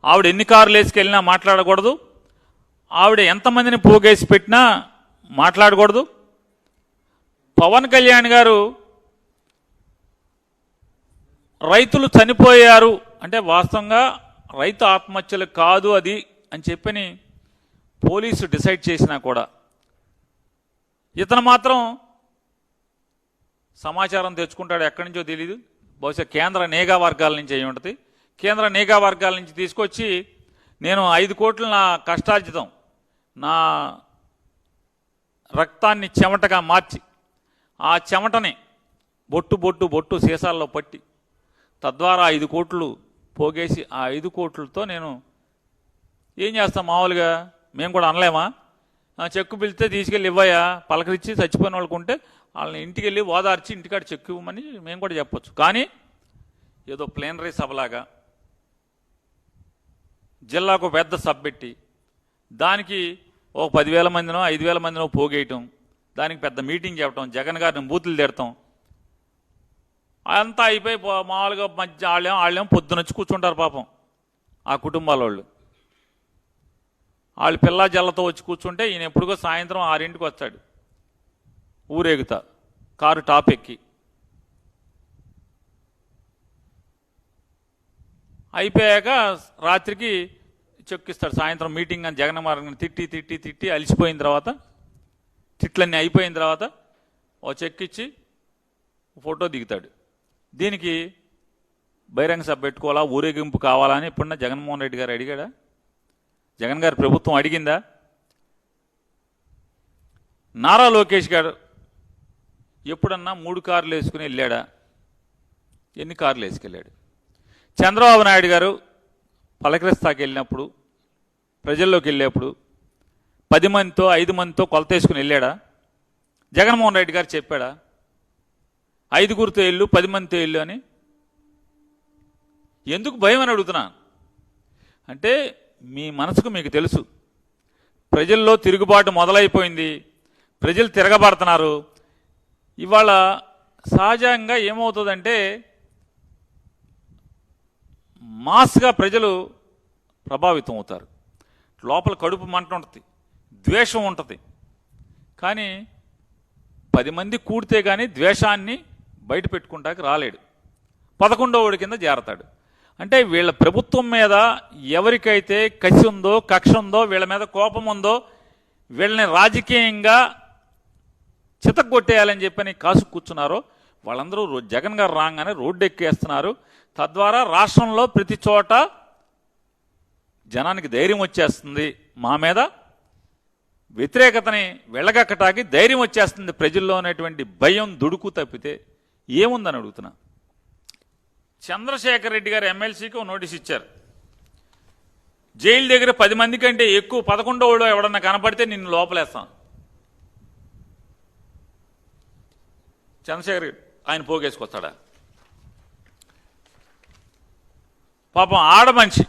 ఆవిడ ఎన్ని కార్లు వేసుకెళ్ళినా మాట్లాడకూడదు, ఆవిడ ఎంతమందిని పోగేసి పెట్టినా మాట్లాడకూడదు. పవన్ కళ్యాణ్ గారు రైతులు చనిపోయారు అంటే వాస్తవంగా రైతు ఆత్మహత్యలు కాదు అది అని చెప్పని పోలీసు డిసైడ్ చేసినా కూడా ఇతను మాత్రం సమాచారం తెచ్చుకుంటాడు, ఎక్కడి నుంచో తెలియదు, బహుశా కేంద్ర నిఘా వర్గాల నుంచి అయి ఉంటుంది. కేంద్ర నిఘా వర్గాల నుంచి తీసుకొచ్చి నేను 5 కోట్లు నా కష్టార్జితం, నా రక్తాన్ని చెమటగా మార్చి ఆ చెమటని బొట్టు బొట్టు బొట్టు సీసాల్లో పట్టి తద్వారా 5 కోట్లు పోగేసి ఆ 5 కోట్లతో నేను ఏం చేస్తాం, మామూలుగా మేము కూడా అనలేమా, చెక్కు పిలిస్తే తీసుకెళ్ళి ఇవ్వయా, పలకరించి చచ్చిపోయిన వాళ్ళకు ఉంటే వాళ్ళని ఇంటికి వెళ్ళి ఓదార్చి ఇంటికాడ చెక్కు ఇవ్వమని మేము కూడా చెప్పొచ్చు. కానీ ఏదో ప్లేనరీ సభలాగా జిల్లాకు పెద్ద సభ పెట్టి దానికి ఒక 10,000 మందినో 5,000 మందినో పోగేయటం, దానికి పెద్ద మీటింగ్ చెప్పడం, జగన్ గారిని బూతులు తిడతాం, అంతా అయిపోయి మామూలుగా మధ్య వాళ్ళేమో పొద్దునొచ్చి కూర్చుంటారు పాపం ఆ కుటుంబాల వాళ్ళు పిల్ల జల్లతో వచ్చి కూర్చుంటే ఈయన ఎప్పుడుగో సాయంత్రం 6ంటికి వస్తాడు ఊరేగుతా కారు టాప్ ఎక్కి. అయిపోయాక రాత్రికి చెక్కిస్తాడు, సాయంత్రం మీటింగ్ అని జగన్మోహన్ తిట్టి తిట్టి తిట్టి అలిసిపోయిన తర్వాత, తిట్లన్నీ అయిపోయిన తర్వాత ఓ చెక్కిచ్చి ఫోటో దిగుతాడు. దీనికి బహిరంగ సభ పెట్టుకోవాలా, ఊరేగింపు కావాలా అని ఎప్పుడన్నా జగన్మోహన్ రెడ్డి గారు అడిగాడా? జగన్ గారి ప్రభుత్వం అడిగిందా? నారా లోకేష్ గారు ఎప్పుడన్నా 3 కార్లు వేసుకుని వెళ్ళాడా? ఎన్ని కార్లు వేసుకెళ్ళాడు? చంద్రబాబు నాయుడు గారు పలకరిస్తాకి వెళ్ళినప్పుడు, ప్రజల్లోకి వెళ్ళేప్పుడు 10 మందితో 5 మందితో కొలత వేసుకుని వెళ్ళాడా? జగన్మోహన్ రెడ్డి గారు చెప్పాడా 5గురితో వెళ్ళు 10 మందితో వెళ్ళు అని? ఎందుకు భయం అని అడుగుతున్నా. అంటే మీ మనసుకు మీకు తెలుసు, ప్రజల్లో తిరుగుబాటు మొదలైపోయింది, ప్రజలు తిరగబడుతున్నారు. ఇవాళ సహజంగా ఏమవుతుందంటే మాస్గా ప్రజలు ప్రభావితం అవుతారు. లోపల కడుపు మంట ఉంటుంది, ద్వేషం ఉంటుంది. కానీ 10 మంది కూడితే కానీ ద్వేషాన్ని బయట పెట్టుకుంటాకి రాలేడు, 11వ కింద చేరతాడు. అంటే వీళ్ళ ప్రభుత్వం మీద ఎవరికైతే కసి ఉందో, కక్ష ఉందో, వీళ్ళ మీద కోపం ఉందో, వీళ్ళని రాజకీయంగా చితగ్గొట్టేయాలని చెప్పని కాసు కూర్చున్నారో వాళ్ళందరూ జగన్ గారు రాగానే రోడ్డు ఎక్కేస్తున్నారు. తద్వారా రాష్ట్రంలో ప్రతి చోట జనానికి ధైర్యం వచ్చేస్తుంది, మా మీద వ్యతిరేకతని వెళ్ళగక్కటానికి ధైర్యం వచ్చేస్తుంది. ప్రజల్లో ఉన్నటువంటి భయం దుడుకు తప్పితే ఏముందని అడుగుతున్నా. చంద్రశేఖర్ రెడ్డి గారు ఎమ్మెల్సీకి నోటీస్ ఇచ్చారు, జైలు దగ్గర 10 మంది కంటే ఎక్కువ 11వ ఎవడన్నా కనపడితే నిన్ను లోపలేస్తాం. చంద్రశేఖర్ ఆయన పోగేసుకొస్తాడా? పాపం ఆడమనిషి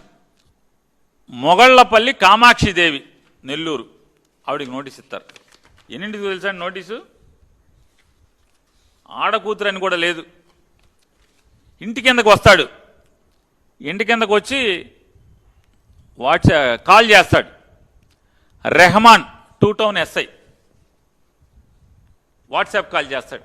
మొగళ్లపల్లి కామాక్షిదేవి నెల్లూరు, ఆవిడికి నోటీస్ ఇస్తారు. ఎన్నింటికి తెలుసా నోటీసు? ఆడకూతురని కూడా లేదు. ఇంటి కిందకు వస్తాడు, ఇంటి కిందకు వచ్చి కాల్ చేస్తాడు. Rehman 2 town SI WhatsApp call చేస్తాడు.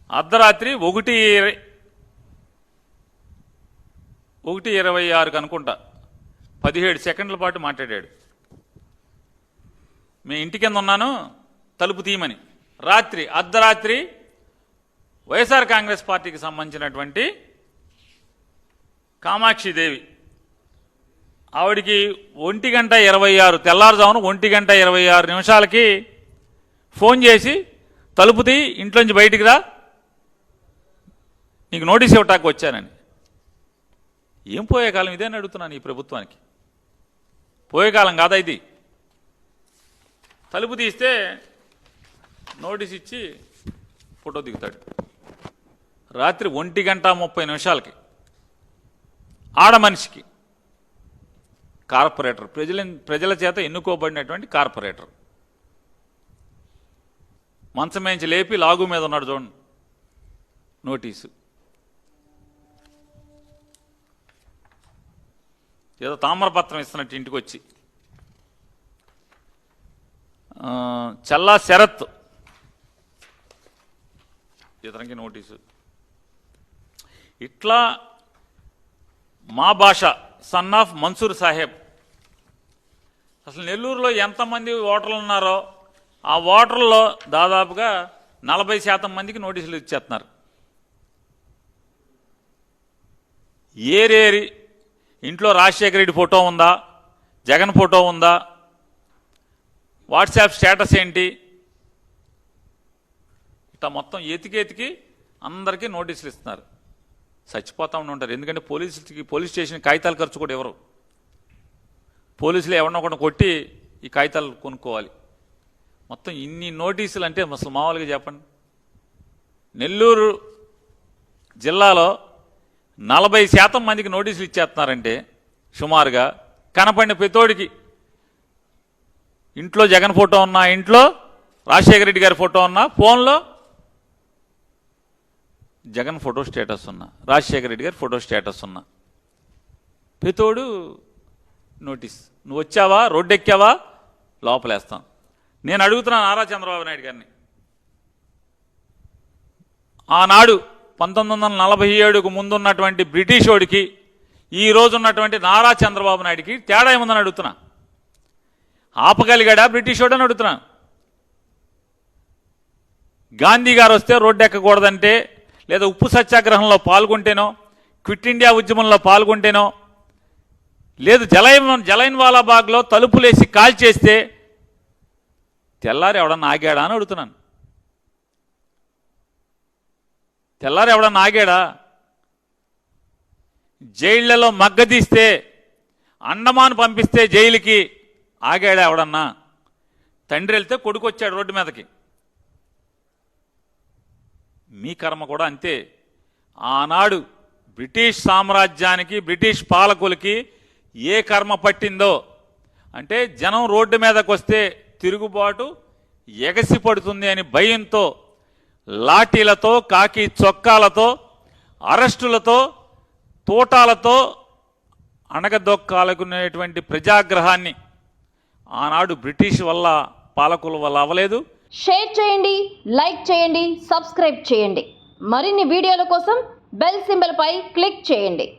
అర్ధరాత్రి 1:26 అనుకుంటా 17 సెకండ్ల పాటు మాట్లాడాడు. మీ ఇంటి కింద ఉన్నాను తలుపు తీయమని. రాత్రి అర్ధరాత్రి వైఎస్ఆర్ కాంగ్రెస్ పార్టీకి సంబంధించినటువంటి కామాక్షిదేవి, ఆవిడికి 1:26 తెల్లారుజామున 1:26 ఫోన్ చేసి తలుపు తీ, ఇంట్లోంచి బయటికి రా, నీకు నోటీస్ ఇవ్వటానికి వచ్చానని. ఏం పోయే కాలం ఇదేని అడుగుతున్నాను ఈ ప్రభుత్వానికి. పోయే కాలం కాదా ఇది? తలుపు తీస్తే నోటీస్ ఇచ్చి ఫోటో దిగుతాడు. రాత్రి 1:30 ఆడమనిషికి, కార్పొరేటర్, ప్రజల చేత ఎన్నుకోబడినటువంటి కార్పొరేటర్ మంచమేంచి లేపి లాగు మీద ఉన్నాడు చూడండి నోటీసు. ఏదో తామ్రపత్రం ఇస్తున్నట్టు ఇంటికి వచ్చి. చల్లా శరత్ ఇతనికి నోటీసు. ఇట్లా మా భాష సన్ ఆఫ్ మన్సూర్ సాహెబ్. అసలు నెల్లూరులో ఎంతమంది ఓటర్లు ఉన్నారో ఆ ఓటర్లో దాదాపుగా 40% మందికి నోటీసులు ఇచ్చేస్తున్నారు. ఏరేరి ఇంట్లో రాజశేఖర రెడ్డి ఫోటో ఉందా, జగన్ ఫోటో ఉందా, వాట్సాప్ స్టేటస్ ఏంటి, ఇట్లా మొత్తం ఎతికి అందరికీ నోటీసులు ఇస్తున్నారు. చచ్చిపోతా ఉంటారు. ఎందుకంటే పోలీస్ స్టేషన్ కాగితాలు ఖర్చు కూడా ఎవరు, పోలీసులు ఎవరినొకరిని కొట్టి ఈ కాగితాలు కొనుక్కోవాలి. మొత్తం ఇన్ని నోటీసులు అంటే అసలు మామూలుగా చెప్పండి. నెల్లూరు జిల్లాలో 40% మందికి నోటీసులు ఇచ్చేస్తున్నారంటే సుమారుగా కనపడిన ప్రతోడికి ఇంట్లో జగన్ ఫోటో ఉన్నా, ఇంట్లో రాజశేఖర రెడ్డి గారి ఫోటో ఉన్నా, ఫోన్లో జగన్ ఫోటో స్టేటస్ ఉన్నా, రాజశేఖర రెడ్డి గారి ఫోటో స్టేటస్ ఉన్నా, ప్రతోడు నోటీస్. నువ్వు వచ్చావా, రోడ్డు ఎక్కావా, లోపలేస్తాం. నేను అడుగుతున్నాను నారా చంద్రబాబు నాయుడు గారిని, ఆనాడు 1947కు ముందున్నటువంటి బ్రిటిష్ వాడికి ఈ రోజు ఉన్నటువంటి నారా చంద్రబాబు నాయుడికి తేడా ఏముందని అడుగుతున్నా. ఆపగలిగాడా బ్రిటిష్ వాడు అని అడుగుతున్నా. గాంధీ గారు వస్తే రోడ్డు ఎక్కకూడదంటే, లేదా ఉప్పు సత్యాగ్రహంలో పాల్గొంటేనో, క్విట్ ఇండియా ఉద్యమంలో పాల్గొంటేనో, లేదు జలైన్ వాలాబాగ్లో తలుపులేసి కాల్చేస్తే తెల్లారి ఎవడన్నా ఆగాడా అని అడుగుతున్నాను. తెల్లారి ఎవడన్నా ఆగాడా? జైళ్లలో మగ్గదీస్తే, అండమాన్ పంపిస్తే జైలుకి ఆగాడా ఎవడన్నా? తండ్రి వెళ్తే కొడుకు వచ్చాడు రోడ్డు మీదకి. మీ కర్మ కూడా అంతే. ఆనాడు బ్రిటిష్ సామ్రాజ్యానికి, బ్రిటిష్ పాలకులకి ఏ కర్మ పట్టిందో అంటే జనం రోడ్డు మీదకి వస్తే తిరుగుబాటు ఎగసి పడుతుంది అని భయంతో లాఠీలతో, కాకి చొక్కాలతో, అరెస్టులతో, తోటాలతో అణగదొక్కాలకునేటువంటి ప్రజాగ్రహాన్ని ఆనాడు బ్రిటిష్ వల్ల, పాలకుల వల్ల అవ్వలేదు. షేర్ చేయండి, లైక్ చేయండి, సబ్స్క్రైబ్ చేయండి. మరిన్ని వీడియోల కోసం బెల్ సింబల్ పై క్లిక్ చేయండి.